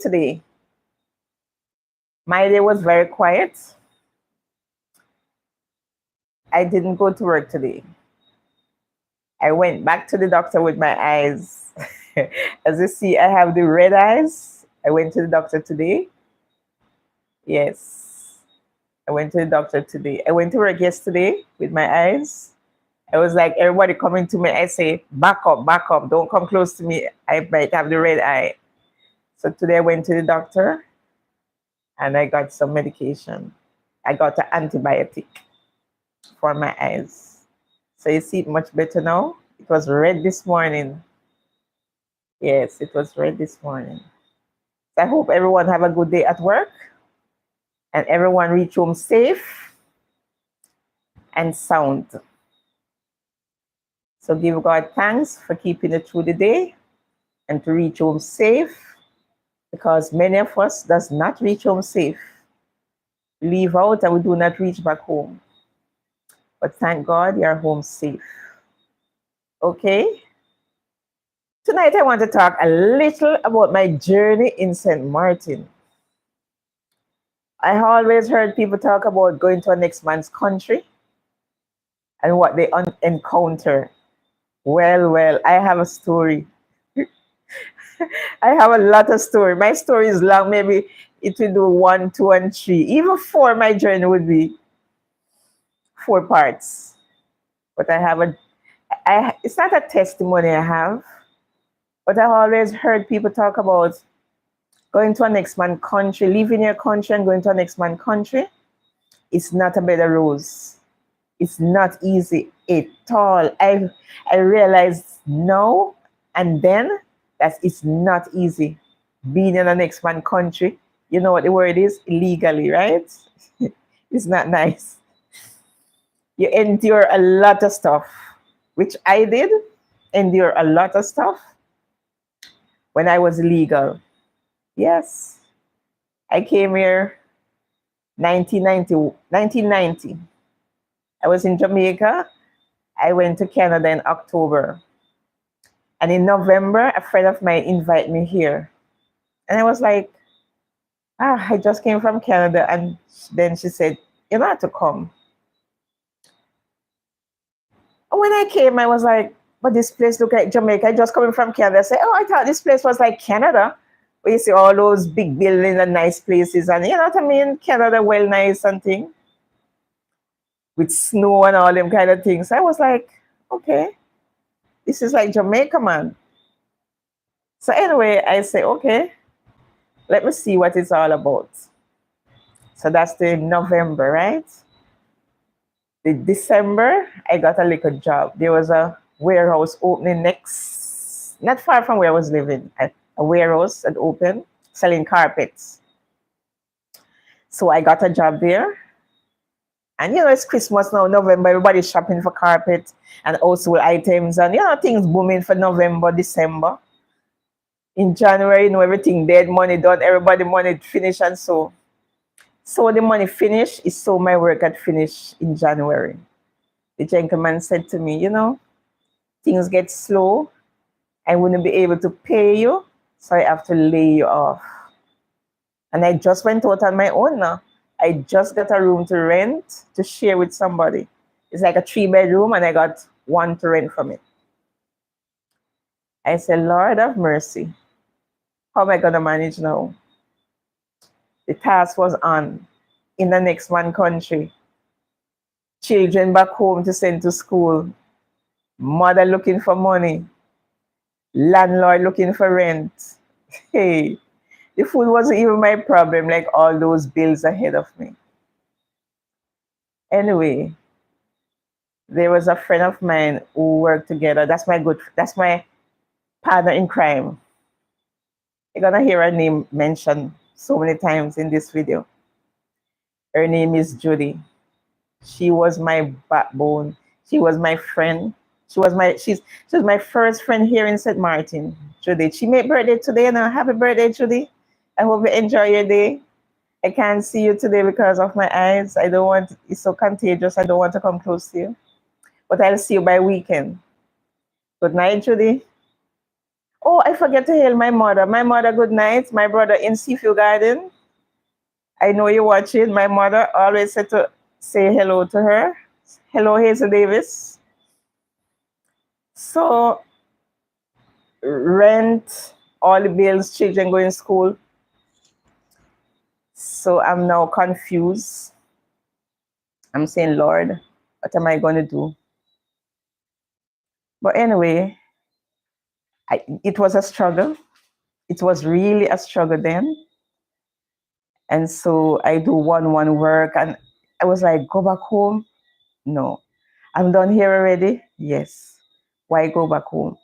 Today, my day was very quiet. I didn't go to work today. I went back to the doctor with my eyes. As you see, I have the red eyes. I went to the doctor today. Yes, I went to the doctor today. I went to work yesterday with my eyes. I was like, everybody coming to me, I say, back up, don't come close to me. I might have the red eye. So today I went to the doctor and I got some medication. I got an antibiotic for my eyes. So you see it much better now. It was red this morning. Yes, it was red this morning. So I hope everyone have a good day at work and everyone reach home safe and sound. So give God thanks for keeping it through the day and to reach home safe, because many of us does not reach home safe. Leave out and we do not reach back home. But thank God you're home safe. Okay? Tonight I want to talk a little about my journey in St. Martin. I always heard people talk about going to a next man's country and what they encounter. Well, I have a story. I have a lot of story. My story is long. Maybe it will do 1, 2, and 3. Even 4, my journey would be 4 parts. But it's not a testimony I have, but I always heard people talk about going to a next man country, leaving your country and going to a next man country. It's not a bed of rose. It's not easy at all. I realized now and then that it's not easy being in a next man country. You know what the word is? Illegally, right? It's not nice. You endure a lot of stuff, which I did endure a lot of stuff when I was illegal. Yes, I came here 1990. I was in Jamaica. I went to Canada in October. And in November, a friend of mine invited me here. And I was like, I just came from Canada. And then she said, you don't have to come. And when I came, I was like, but this place look like Jamaica. I just coming from Canada. I said, I thought this place was like Canada, where you see all those big buildings and nice places. And you know what I mean? Canada, well nice and thing. With snow and all them kind of things. I was like, okay, this is like Jamaica, man. So anyway, I say, okay, let me see what it's all about. So that's the November, right? The December, I got a little job. There was a warehouse opening not far from where I was living. A warehouse had opened selling carpets. So I got a job there. And you know, it's Christmas now, November, everybody's shopping for carpet and household items, and you know, things booming for November, December. In January, you know, everything dead, money done, everybody money finished, and so the money finished, is so my work had finished in January. The gentleman said to me, you know, things get slow, I wouldn't be able to pay you, so I have to lay you off. And I just went out on my own now. I just got a room to rent to share with somebody. It's like a 3-bedroom, and I got 1 to rent from it. I said, Lord have mercy. How am I going to manage now? The task was on in the next one country. Children back home to send to school. Mother looking for money. Landlord looking for rent. Hey, the food wasn't even my problem, like all those bills ahead of me. Anyway, there was a friend of mine who worked together. That's my partner in crime. You're gonna hear her name mentioned so many times in this video. Her name is Judy. She was my backbone. She was my friend. She was my first friend here in St. Martin. Judy. She made birthday today, and happy birthday, Judy. I hope you enjoy your day. I can't see you today because of my eyes. It's so contagious. I don't want to come close to you. But I'll see you by weekend. Good night, Judy. Oh, I forget to hail my mother. My mother, good night. My brother in Seafield Garden. I know you're watching. My mother always said to say hello to her. Hello, Hazel Davis. So rent, all the bills, children going to school. So I'm now confused. I'm saying, Lord, what am I going to do? But anyway, it was a struggle. It was really a struggle then. And so I do one work, and I was like, go back home? No. I'm done here already? Yes. Why go back home?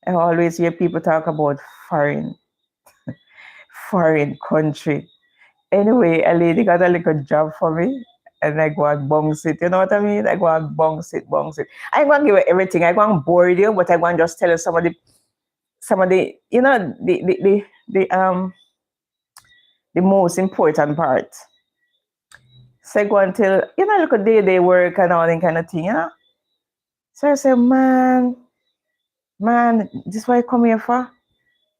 I always hear people talk about foreign, foreign country. Anyway, a lady got a little job for me, and I go and bounce it. You know what I mean? I go and bounce it, bounce it. I go and give you everything. I go and bore you, but I go and just tell you some of the, you know, the most important part. So I go and tell, you know, look at day work and all that kind of thing, you know. So I say, man, this is what I come here for?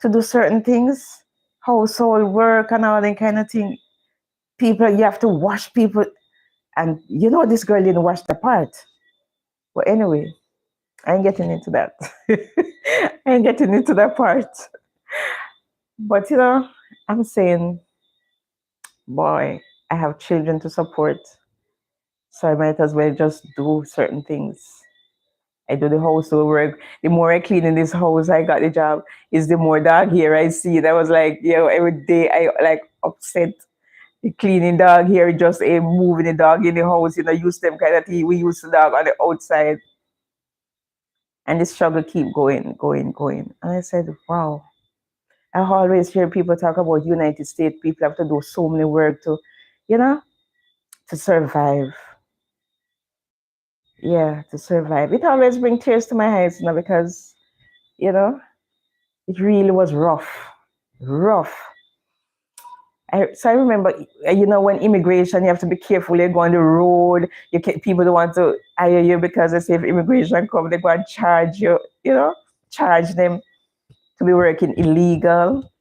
To do certain things, household work and all that kind of thing. People, you have to wash people. And you know, this girl didn't wash the part. But anyway, I ain't getting into that. I ain't getting into that part. But you know, I'm saying, boy, I have children to support. So I might as well just do certain things. I do the household work. The more I clean in this house, I got the job, is the more dog hair I see. That was like, you know, every day I like upset the cleaning dog hair, just moving the dog in the house, you know, use them kind of thing. We use the dog on the outside. And the struggle keep going, going, going. And I said, wow. I always hear people talk about United States. People have to do so many work to, you know, to survive. Yeah, to survive. It always brings tears to my eyes, you know, because, you know, it really was rough. Rough. So I remember, you know, when immigration, you have to be careful. You go on the road. People don't want to hire you because they say if immigration come, they go and charge you. You know, charge them to be working illegal.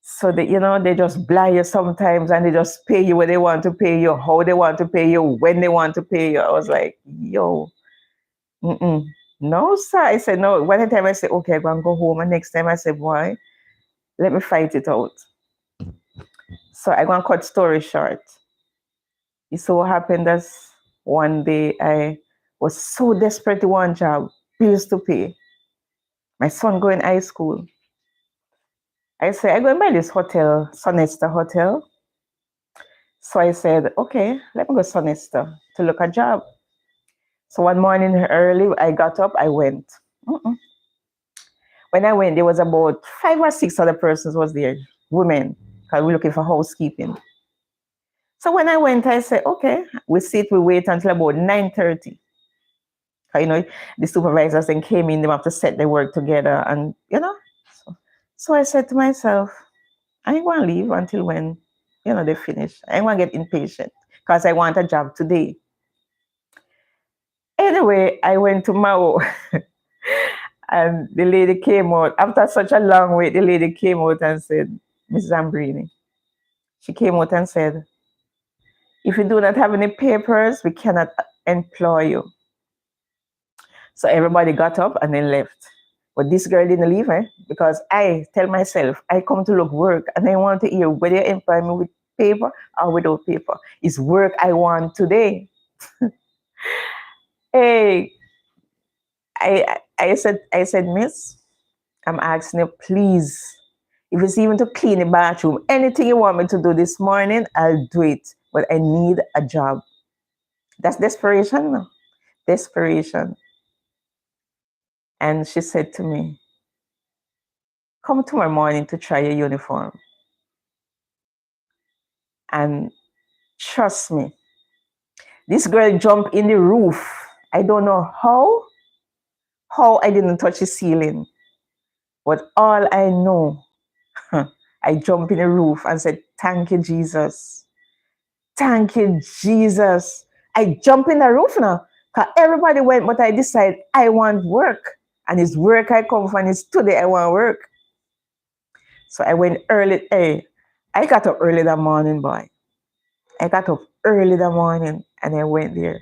So they, you know, they just blind you sometimes, and they just pay you when they want to pay you, how they want to pay you, when they want to pay you. I was like, yo, no, sir. I said no. One time I said, okay, I'm gonna go home, and next time I said, boy, let me fight it out. So I'm gonna cut story short. It so happened that one day I was so desperate to want a job, bills to pay. My son going high school. I said, I'm going by this hotel, Sonesta Hotel. So I said, okay, let me go Sonesta to look a job. So one morning early, I got up, I went. When I went, there was about 5 or 6 other persons was there, women, because we're looking for housekeeping. So when I went, I said, okay, we wait until about 9:30. You know, the supervisors then came in, they have to set their work together, and you know. So I said to myself, I ain't going to leave until when, you know, they finish. I ain't going to get impatient because I want a job today. Anyway, I went to Mao and the lady came out. After such a long wait, the lady came out and said, Mrs. Ambrini, she came out and said, if you do not have any papers, we cannot employ you. So everybody got up and then left. But this girl didn't leave, because I tell myself, I come to look work and I want to hear whether you employ me with paper or without paper. It's work I want today. Hey, I said, miss, I'm asking you, please, if it's even to clean the bathroom, anything you want me to do this morning, I'll do it. But I need a job. That's desperation. No? Desperation. And she said to me, come tomorrow morning to try your uniform. And trust me, this girl jumped in the roof. I don't know how I didn't touch the ceiling. But all I know, I jumped in the roof and said, thank you, Jesus. Thank you, Jesus. I jump in the roof now. Because everybody went, but I decided I want work. And it's work I come from, it's today I want to work. So I went early. Hey, I got up early that morning, boy. I got up early that morning and I went there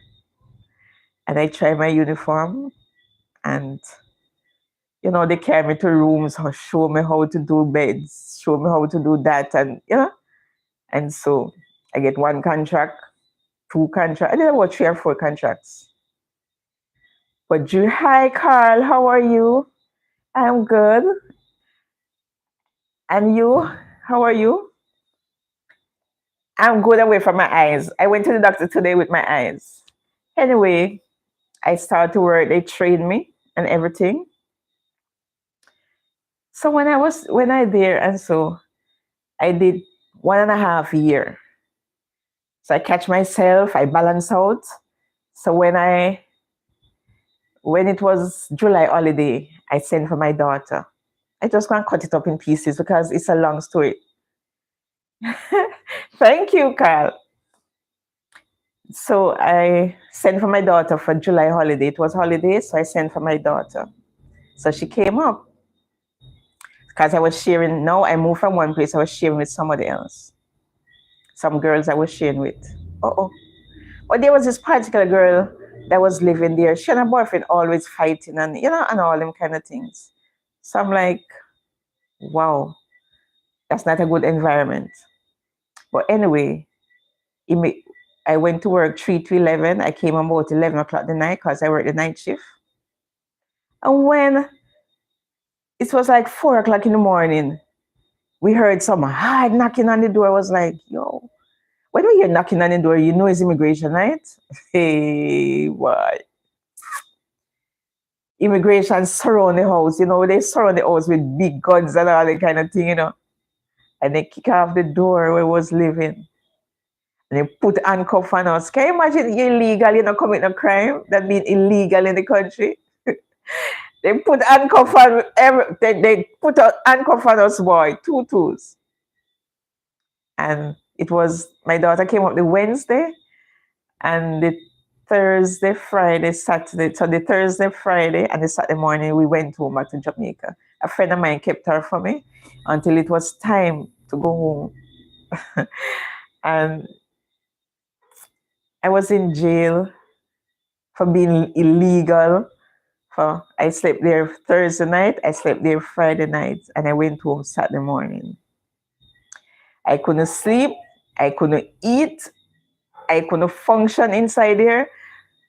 and I tried my uniform and they carry me to rooms, show me how to do beds, show me how to do that, and so I get one contract, two contracts. I did about 3 or 4 contracts. But hi, Carl, how are you? I'm good. And you? How are you? I'm good away from my eyes. I went to the doctor today with my eyes. Anyway, I started to work. They trained me and everything. So when I there, and so I did 1.5 year. So I catch myself, I balance out. So when it was July holiday, I sent for my daughter. I just can't cut it up in pieces because it's a long story. Thank you, Carl. So I sent for my daughter for July holiday. It was holiday, so I sent for my daughter. So she came up because I was sharing. Now I moved from one place, I was sharing with somebody else. Some girls I was sharing with. Oh. But there was this particular girl that was living there. She and her boyfriend always fighting and all them kind of things. So I'm like, wow, that's not a good environment. But anyway, I went to work 3 to 11. I came about 11 o'clock the night because I worked the night shift. And when it was like 4 o'clock in the morning, we heard some hard knocking on the door. I was like, yo, when we hear knocking on the door, you know it's immigration, right? Hey, why? Immigration surround the house, they surround the house with big guns and all that kind of thing, And they kick off the door where I was living. And they put handcuff on us. Can you imagine illegal, committing a crime? That means illegal in the country. They put handcuff on they put a handcuff on us, boy, 2 tools. And it was my daughter came up the Wednesday and the Thursday, Friday, Saturday. So the Thursday, Friday, and the Saturday morning, we went home back to Jamaica. A friend of mine kept her for me until it was time to go home. And I was in jail for being illegal. I slept there Thursday night, I slept there Friday night, and I went home Saturday morning. I couldn't sleep, I couldn't eat, I couldn't function inside there.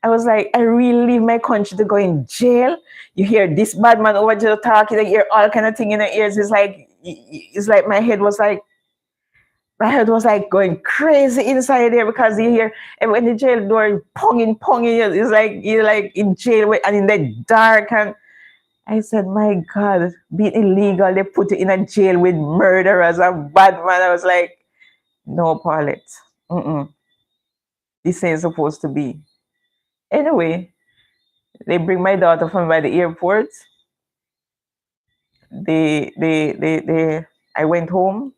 I was like, I really leave my country to go in jail. You hear this bad man over there talking, you hear all kind of thing in the ears. It's like my head was like going crazy inside there because you hear and when the jail door ponging, it's like you're like in jail and in the dark. And I said, my God, being illegal, they put you in a jail with murderers and bad man. I was like, no, Paulette. This ain't supposed to be. Anyway, they bring my daughter from by the airport. I went home.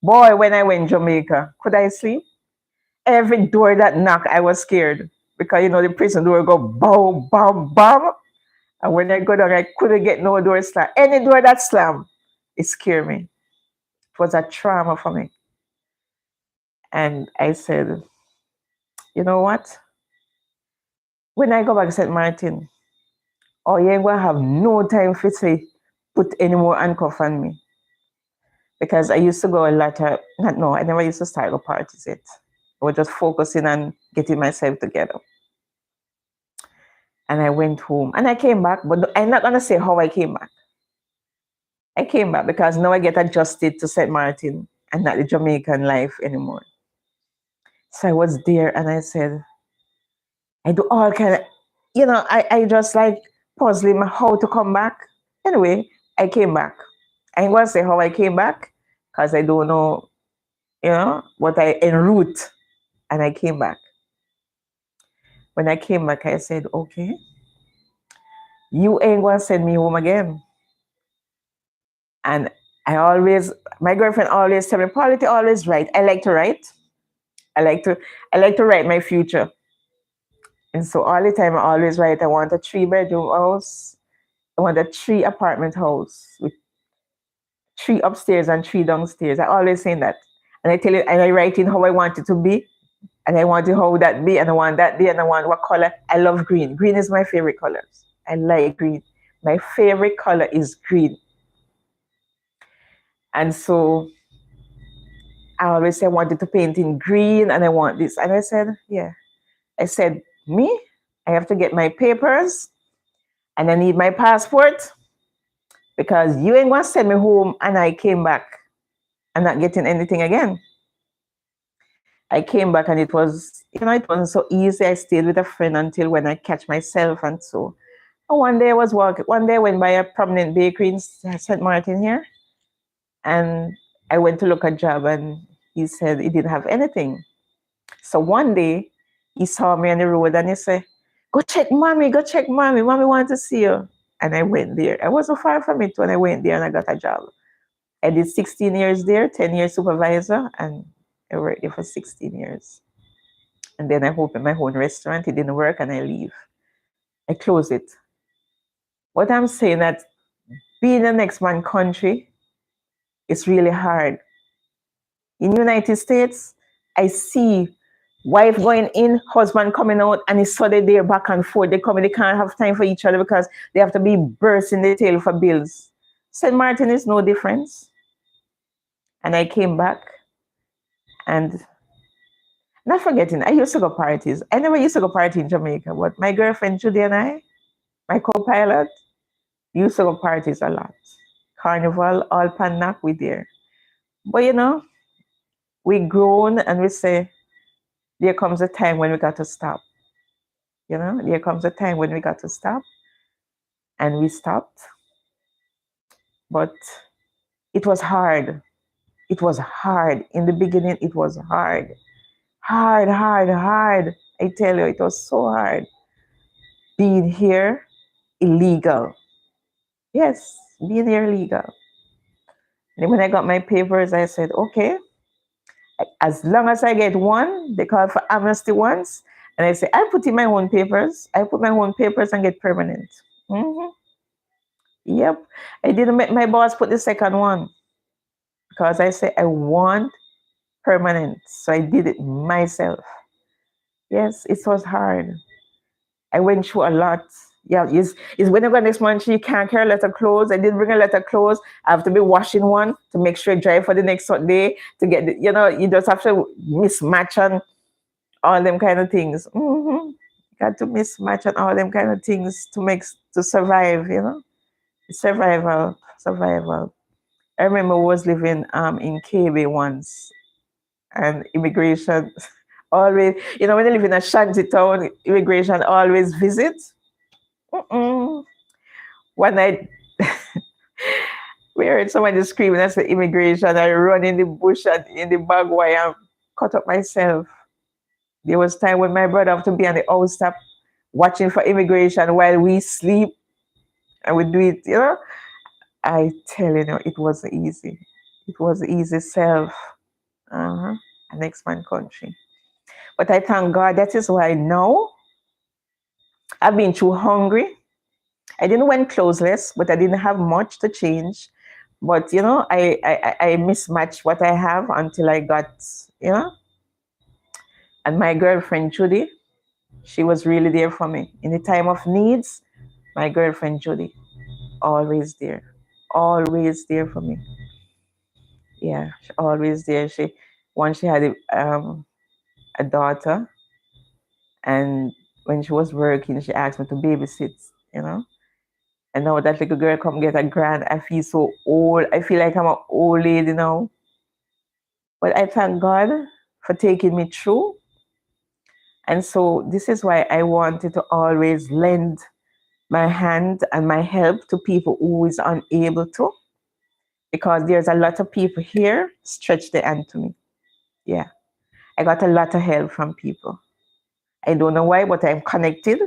Boy, when I went Jamaica, could I sleep? Every door that knocked, I was scared because the prison door go bow, bow, bow. And when I go down, I couldn't get no door slam. Any door that slam, it scared me. It was a trauma for me. And I said, you know what? When I go back to St. Martin, you ain't gonna have no time for say put any more handcuff on me. Because I used to go a lot of, I never used to start go parties yet. I was just focusing on getting myself together. And I went home and I came back, but I'm not gonna say how I came back. I came back because now I get adjusted to St. Martin and not the Jamaican life anymore. So I was there and I said, I do all kind of, I just like puzzling how to come back. Anyway, I came back. I ain't gonna say how I came back because I don't know, what I en route. And I came back. When I came back, I said, okay, you ain't gonna send me home again. And my girlfriend always tell me, Polity always write. I like to write. I like to write my future. And so all the time I always write, I want a 3-bedroom house. I want a 3 apartment house with 3 upstairs and 3 downstairs. I always say that. And I tell it, and I write in how I want it to be. And I want it how that be, and I want that be, and I want what color. I love green. Green is my favorite colors. I like green. My favorite color is green. And so I always say I wanted to paint in green and I want this. And I said, yeah. I said, me, I have to get my papers and I need my passport because you ain't going to send me home and I came back and not getting anything again. I came back and it was, it wasn't so easy. I stayed with a friend until when I catch myself and so. And one day I was walking, one day I went by a prominent bakery in St. Martin here and I went to look at a job and he said he didn't have anything. So one day he saw me on the road and he said, go check mommy, mommy wants to see you. And I went there. I wasn't far from it when I went there and I got a job. I did 16 years there, 10 years supervisor, and I worked there for 16 years. And then I opened my own restaurant. It didn't work and I leave. I close it. What I'm saying that being a next man country is really hard. In the United States, I see wife going in, husband coming out, and it's so they're back and forth. They come in, they can't have time for each other because they have to be bursting the tail for bills. St. Martin is no difference. And I came back and not forgetting, I used to go parties. I never used to go party in Jamaica, but my girlfriend Judy and I, my co-pilot, used to go parties a lot. Carnival, all Panak, we there. But we grown and we say, there comes a time when we got to stop. There comes a time when we got to stop. And we stopped. But it was hard. It was hard. In the beginning, it was hard. Hard. I tell you, it was so hard. Being here, illegal. Yes, being here illegal. And when I got my papers, I said, okay, as long as I get one, they call for amnesty once. And I say, I put in my own papers. I put my own papers and get permanent. Mm-hmm. Yep. I didn't make my boss put the second one because I say I want permanent. So I did it myself. Yes, it was hard. I went through a lot. Yeah, is when you go next month, you can't carry a lot of clothes. I didn't bring a lot of clothes. I have to be washing one to make sure it dry for the next day to get you just have to mismatch on all them kind of things. Mm-hmm. Got to mismatch on all them kind of things to survive, Survival. I remember I was living in KB once and immigration always, when you live in a shanty town, immigration always visits. One night, we heard somebody screaming, I said, immigration. I run in the bush and in the bag wire and cut up myself. There was time when my brother had to be on the house top watching for immigration while we sleep and we do it, I tell you, it wasn't easy. It was easy self. A next man country. But I thank God that is why now I've been too hungry. I didn't went closeless, but I didn't have much to change. But I mismatched what I have until I got, and my girlfriend Judy, she was really there for me. In the time of needs, my girlfriend Judy, always there for me. Yeah, always there. Once she had a daughter, and when she was working, she asked me to babysit, And now that little girl come get a grant, I feel so old. I feel like I'm an old lady now. But I thank God for taking me through. And so this is why I wanted to always lend my hand and my help to people who is unable to. Because there's a lot of people here stretch their hand to me. Yeah. I got a lot of help from people. I don't know why, but I'm connected.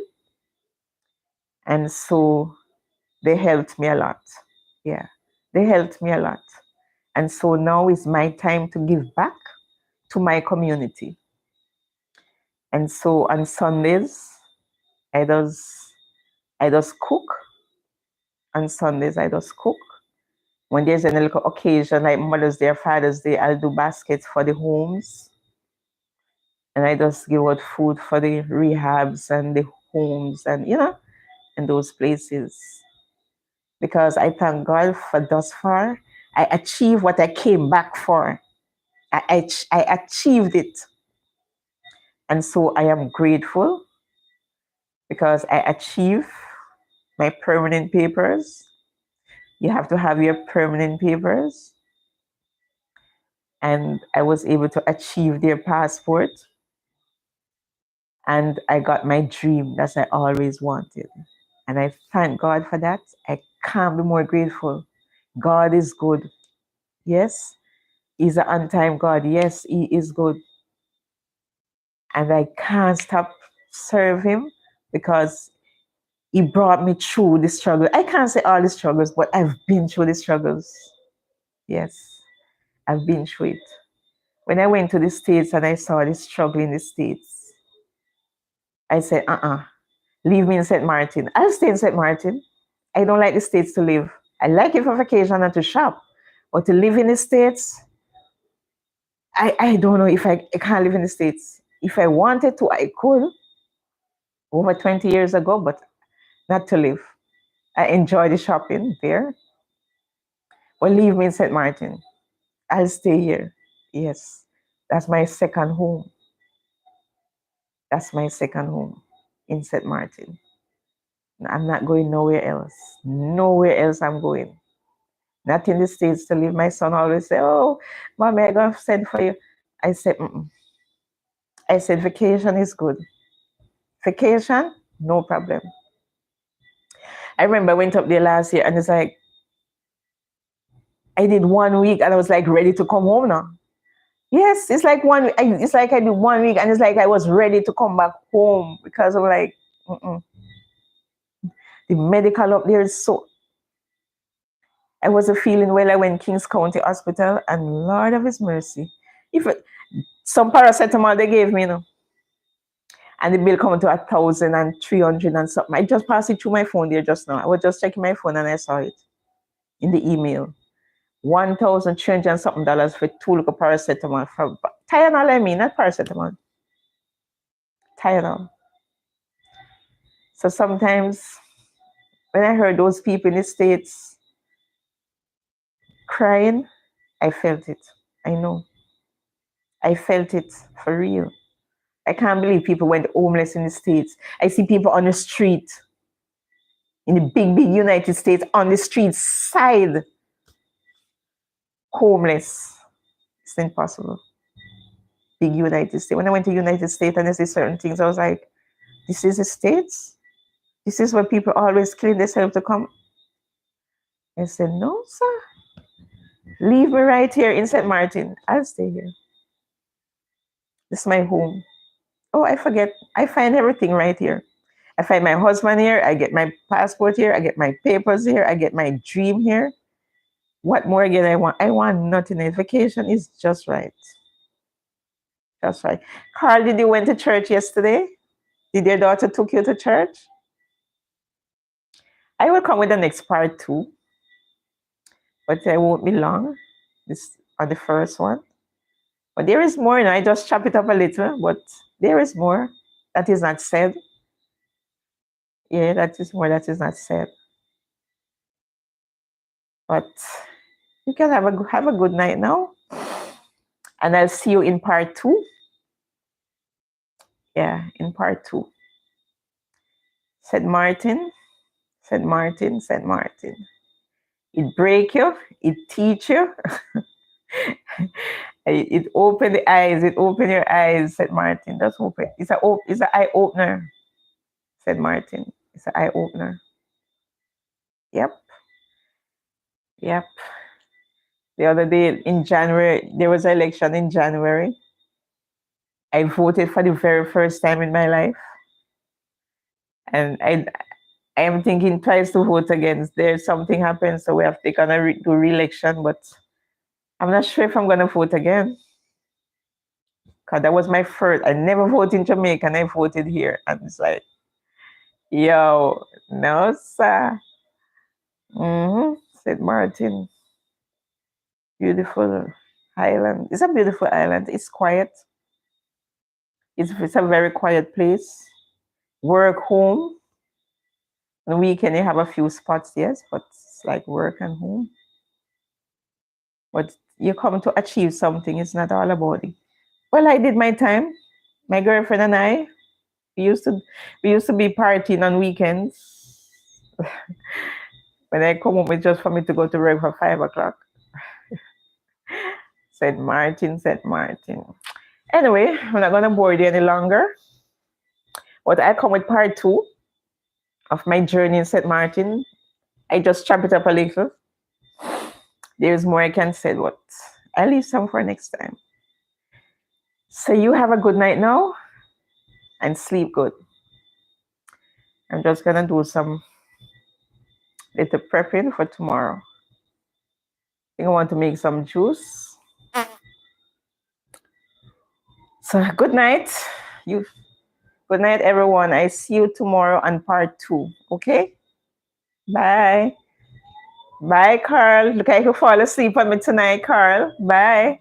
And so they helped me a lot. Yeah. They helped me a lot. And so now is my time to give back to my community. And so on Sundays, I just cook On Sundays, I just cook. When there's any little occasion like Mother's Day or Father's Day, I'll do baskets for the homes. And I just give out food for the rehabs and the homes and, in those places. Because I thank God for thus far. I achieved what I came back for. I achieved it. And so I am grateful because I achieved my permanent papers. You have to have your permanent papers. And I was able to achieve their passport. And I got my dream that I always wanted. And I thank God for that. I can't be more grateful. God is good. Yes, He's an on-time God. Yes, He is good. And I can't stop serve Him because He brought me through the struggle. I can't say all the struggles, but I've been through the struggles. Yes, I've been through it. When I went to the States and I saw the struggle in the States, I said, leave me in St. Martin. I'll stay in St. Martin. I don't like the States to live. I like it for vacation and to shop. But to live in the States, I don't know if I can't live in the States. If I wanted to, I could over 20 years ago, but not to live. I enjoy the shopping there. But leave me in St. Martin. I'll stay here. Yes, that's my second home. That's my second home in St. Martin. I'm not going nowhere else. Nowhere else I'm going. Not in the States to live. My son always say, "Oh, Mommy, I'm going to send for you." I said, mm-mm. I said, vacation is good. Vacation, no problem. I remember I went up there last year and it's like, I did 1 week and I was like ready to come home now. Yes, it's like it's like I did 1 week and it's like I was ready to come back home because I'm like, the medical up there is so. I wasn't feeling well. I went Kings County Hospital and Lord of His mercy. Some paracetamol they gave me, and the bill come to 1,300 and something. I just passed it through my phone there just now. I was just checking my phone and I saw it in the email. 1,300 and something dollars for 2 little paracetamol. For Tylenol, I mean, not paracetamol. Tylenol. So sometimes when I heard those people in the States crying, I felt it. I know. I felt it for real. I can't believe people went homeless in the States. I see people on the street, in the big United States, on the street side, homeless. It's impossible. Big United States. When I went to United States and I see certain things, I was like, this is the States? This is where people always killing themselves to come? I said, no, sir. Leave me right here in St. Martin. I'll stay here. This is my home. Oh, I forget. I find everything right here. I find my husband here. I get my passport here. I get my papers here. I get my dream here. What more again I want? I want nothing. A vacation is just right. Just right. Carl, did you went to church yesterday? Did your daughter took you to church? I will come with the next part too. But I won't be long. This on the first one. But there is more, I just chop it up a little, but there is more that is not said. Yeah, that is more that is not said. But you can have a good night now. And I'll see you in part 2. Yeah, in part 2. St. Martin, St. Martin, St. Martin. It break you, it teach you. It open the eyes, it open your eyes, St. Martin. That's open. It's an eye opener, St. Martin. It's an eye opener. Yep. Yep. The other day in January, there was an election in January. I voted for the very first time in my life. And I am thinking twice to vote again. There's something happens, so we have to do re-election, but I'm not sure if I'm going to vote again. Because that was my first. I never voted in Jamaica and I voted here. And it's like, yo, no, sir. St. Martin, beautiful island. It's a beautiful island. It's quiet. It's a very quiet place. Work, home. On the weekend, you have a few spots, yes, but it's like work and home. But you come to achieve something. It's not all about it. Well, I did my time. My girlfriend and I, we used to we used to be partying on weekends. When I come home, it's just for me to go to work for 5 o'clock. Saint Martin, Saint Martin. Anyway, I'm not gonna bore you any longer. But I come with part two of my journey in Saint Martin. I just chop it up a little. There's more I can say, but I'll leave some for next time. So you have a good night now and sleep good. I'm just gonna do some little prepping for tomorrow. I think I want to make some juice. So good night. You good night everyone. I see you tomorrow on part two. Okay? Bye. Bye, Carl. Look like you fall asleep on me tonight, Carl. Bye.